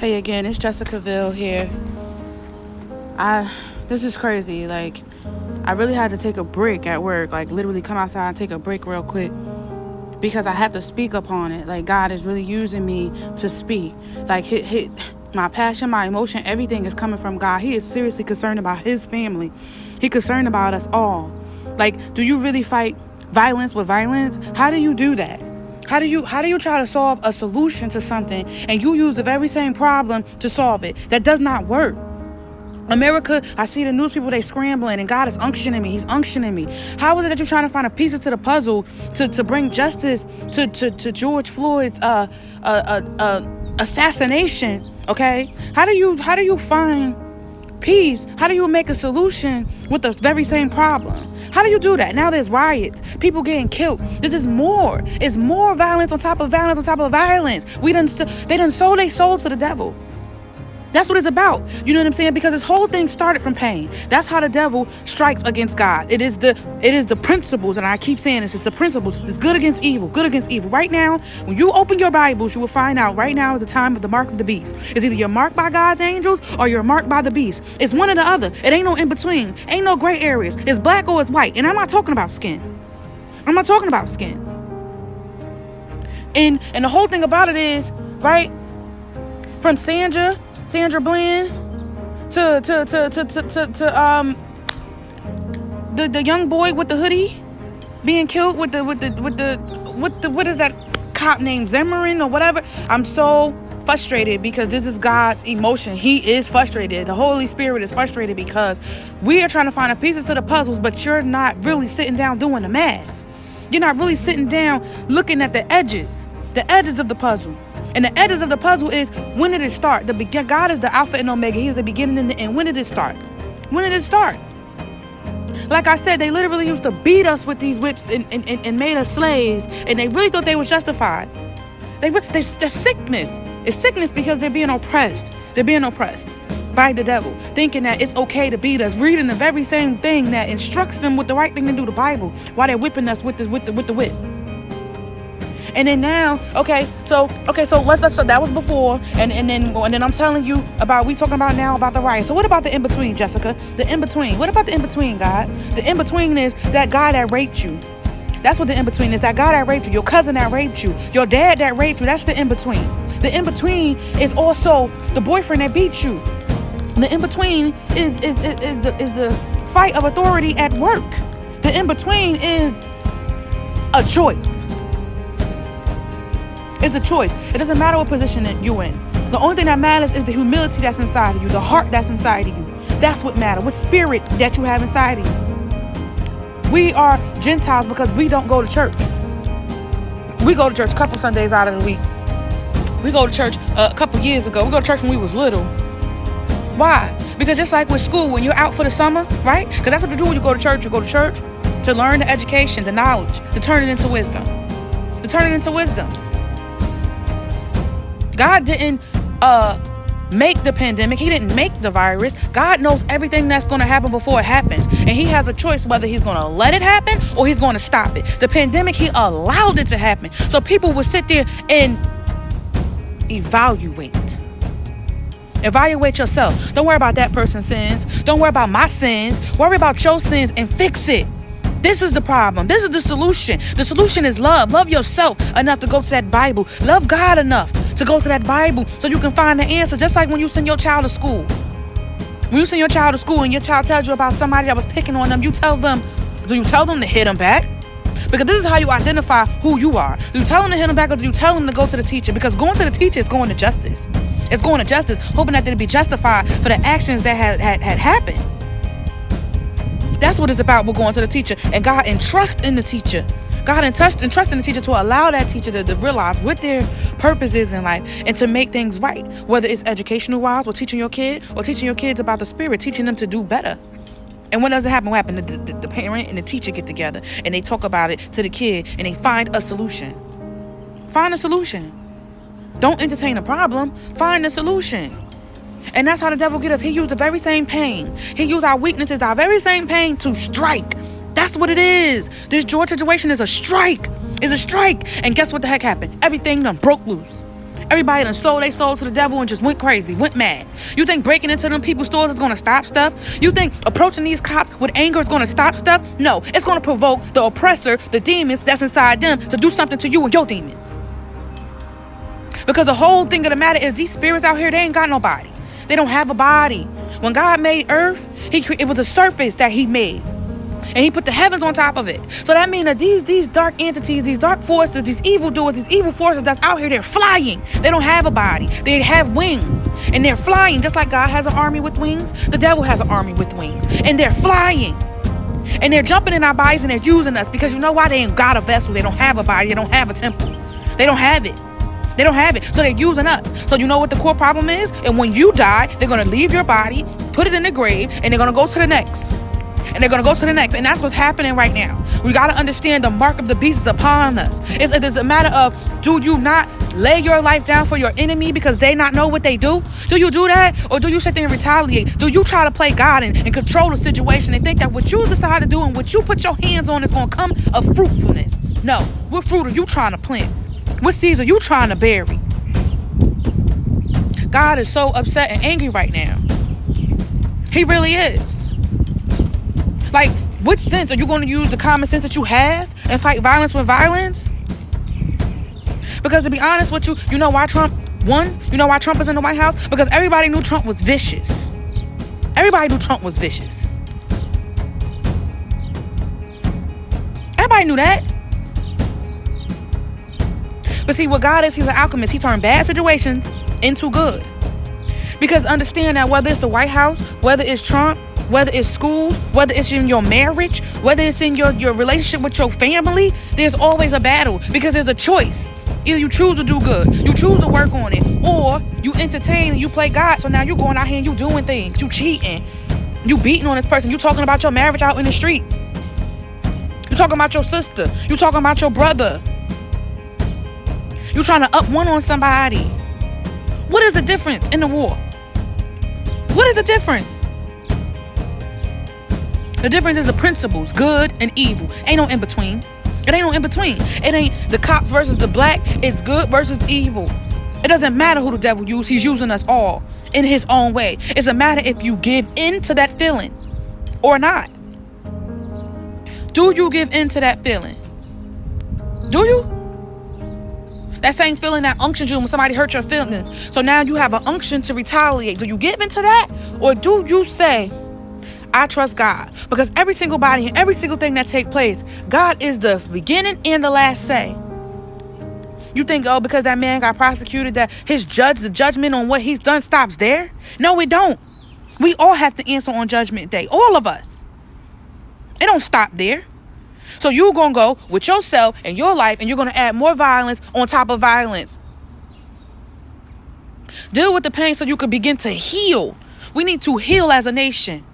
Hey again, it's Jessicaville here. This is crazy. Like, I really had to take a break at work. Like, literally come outside and take a break real quick because I have to speak upon it. Like, God is really using me to speak. Like, my passion, my emotion, everything is coming from God. He is seriously concerned about His family. He's concerned about us all. Like, do you really fight violence with violence? How do you do that? How do you try to solve a solution to something and you use the very same problem to solve it? That does not work. America, I see the news people, they scrambling and God is unctioning me. He's unctioning me. How is it that you're trying to find a piece to the puzzle to bring justice to George Floyd's assassination? Okay? How do you find peace? How do you make a solution with the very same problem? How do you do that? Now there's riots, people getting killed. This is more. It's more violence on top of violence on top of violence. They done sold their soul to the devil. That's what it's about. You know what I'm saying? Because this whole thing started from pain. That's how the devil strikes against God. It is the principles, and I keep saying this, it's the principles. It's good against evil, good against evil. Right now, when you open your Bibles, you will find out right now is the time of the mark of the beast. It's either you're marked by God's angels or you're marked by the beast. It's one or the other. It ain't no in between. Ain't no gray areas. It's black or it's white. And I'm not talking about skin. I'm not talking about skin. And the whole thing about it is, right, from Sandra Bland to the young boy with the hoodie being killed with the what is that cop named Zimmerman or whatever. I'm so frustrated because this is God's emotion. He is frustrated. The Holy Spirit is frustrated because we are trying to find the pieces to the puzzles, but you're not really sitting down doing the math. You're not really sitting down looking at the edges of the puzzle. And the edges of the puzzle is, when did it start? God is the Alpha and Omega. He is the beginning and the end. When did it start? When did it start? Like I said, they literally used to beat us with these whips and made us slaves. And they really thought they were justified. They're sickness. It's sickness because they're being oppressed. They're being oppressed by the devil, thinking that it's okay to beat us, reading the very same thing that instructs them with the right thing to do, the Bible, while they're whipping us with the whip. And then now, so that was before, and then I'm telling you about, we talking about now about the riot. So what about the in-between, Jessica? The in-between. What about the in-between, God? The in-between is that guy that raped you. That's what the in-between is. That guy that raped you, your cousin that raped you, your dad that raped you. That's the in-between. The in-between is also the boyfriend that beat you. The in-between is the fight of authority at work. The in-between is a choice. It's a choice. It doesn't matter what position that you're in. The only thing that matters is the humility that's inside of you, the heart that's inside of you. That's what matters. What spirit that you have inside of you. We are Gentiles because we don't go to church. We go to church a couple Sundays out of the week. We go to church a couple years ago. We go to church when we was little. Why? Because just like with school, when you're out for the summer, right? Because that's what you do when you go to church. You go to church to learn the education, the knowledge, to turn it into wisdom. God didn't make the pandemic. He didn't make the virus. God knows everything that's going to happen before it happens. And he has a choice whether he's going to let it happen or he's going to stop it. The pandemic, he allowed it to happen. So people will sit there and evaluate yourself. Don't worry about that person's sins. Don't worry about my sins. Worry about your sins and fix it. This is the problem. This is the solution. The solution is love. Love yourself enough to go to that Bible. Love God enough to go to that Bible so you can find the answer. Just like when you send your child to school. When you send your child to school and your child tells you about somebody that was picking on them, do you tell them to hit them back? Because this is how you identify who you are. Do you tell them to hit them back, or do you tell them to go to the teacher? Because going to the teacher is going to justice. It's going to justice, hoping that they'll be justified for the actions that had happened. That's what it's about. We're going to the teacher, and God entrusts in the teacher. God entrusts in the teacher to allow that teacher to realize what their purpose is in life and to make things right. Whether it's educational wise, or teaching your kids about the spirit, teaching them to do better. And when does it happen? What happened? The parent and the teacher get together and they talk about it to the kid and they find a solution. Find a solution. Don't entertain a problem. Find a solution. And that's how the devil get us. He used the very same pain. He used our weaknesses, our very same pain to strike. That's what it is. This George situation is a strike. It's a strike. And guess what the heck happened? Everything done broke loose. Everybody done sold they soul to the devil and just went crazy, went mad. You think breaking into them people's stores is gonna stop stuff? You think approaching these cops with anger is gonna stop stuff? No, it's gonna provoke the oppressor, the demons that's inside them, to do something to you and your demons. Because the whole thing of the matter is these spirits out here, they ain't got no body. They don't have a body. When God made earth, it was a surface that he made. And he put the heavens on top of it. So that means that these dark entities, these dark forces, these evildoers, these evil forces that's out here, they're flying. They don't have a body. They have wings. And they're flying. Just like God has an army with wings, the devil has an army with wings. And they're flying. And they're jumping in our bodies and they're using us. Because you know why? They ain't got a vessel. They don't have a body. They don't have a temple. They don't have it. They don't have it. So they're using us. So you know what the core problem is? And when you die, they're going to leave your body, put it in the grave, and they're going to go to the next. And they're going to go to the next. And that's what's happening right now. We got to understand the mark of the beast is upon us. It is a matter of, do you not lay your life down for your enemy because they not know what they do? Do you do that? Or do you sit there and retaliate? Do you try to play God and control the situation and think that what you decide to do and what you put your hands on is going to come of fruitfulness? No. What fruit are you trying to plant? What seeds are you trying to bury? God is so upset and angry right now. He really is. Like, which sense are you going to use the common sense that you have and fight violence with violence? Because to be honest with you, you know why Trump won? You know why Trump is in the White House? Because everybody knew Trump was vicious. Everybody knew Trump was vicious. Everybody knew that. But see, what God is, he's an alchemist. He turned bad situations into good. Because understand that whether it's the White House, whether it's Trump, whether it's school, whether it's in your marriage, whether it's in your relationship with your family, there's always a battle because there's a choice. Either you choose to do good, you choose to work on it, or you entertain and you play God. So now you going out here and you doing things, you cheating, you beating on this person, you talking about your marriage out in the streets. You talking about your sister, you talking about your brother. You trying to up one on somebody. What is the difference in the war? What is the difference? The difference is the principles, good and evil. Ain't no in between. It ain't no in between. It ain't the cops versus the black. It's good versus evil. It doesn't matter who the devil uses. He's using us all in his own way. It's a matter if you give in to that feeling or not. Do you give in to that feeling? Do you? That same feeling that unctions you when somebody hurt your feelings. So now you have an unction to retaliate. Do you give into that? Or do you say, I trust God? Because every single body and every single thing that takes place, God is the beginning and the last say. You think, oh, because that man got prosecuted, that the judgment on what he's done stops there? No, it don't. We all have to answer on Judgment Day. All of us. It don't stop there. So you're going to go with yourself and your life and you're going to add more violence on top of violence. Deal with the pain so you can begin to heal. We need to heal as a nation.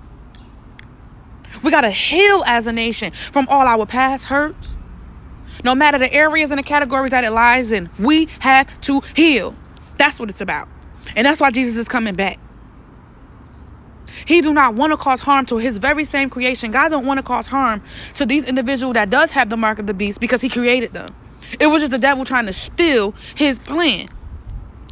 We got to heal as a nation from all our past hurts. No matter the areas and the categories that it lies in, we have to heal. That's what it's about. And that's why Jesus is coming back. He do not want to cause harm to his very same creation. God don't want to cause harm to these individuals that does have the mark of the beast because he created them. It was just the devil trying to steal his plan.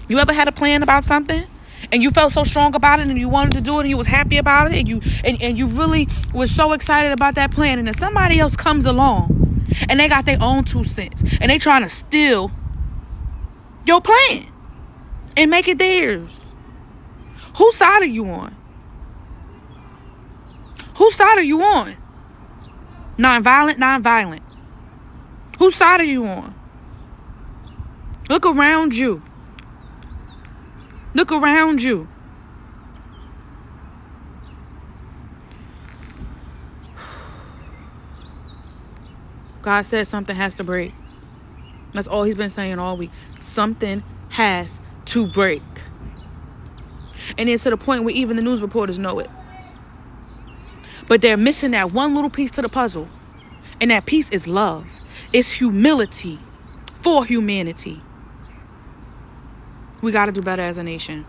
You ever had a plan about something and you felt so strong about it and you wanted to do it and you was happy about it and you really was so excited about that plan, and then somebody else comes along and they got their own 2 cents and they trying to steal your plan and make it theirs? Whose side are you on? Whose side are you on? Non-violent. Whose side are you on? Look around you. Look around you. God said something has to break. That's all he's been saying all week. Something has to break. And it's to the point where even the news reporters know it. But they're missing that one little piece to the puzzle. And that piece is love. It's humility for humanity. We got to do better as a nation.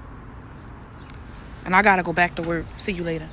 And I got to go back to work. See you later.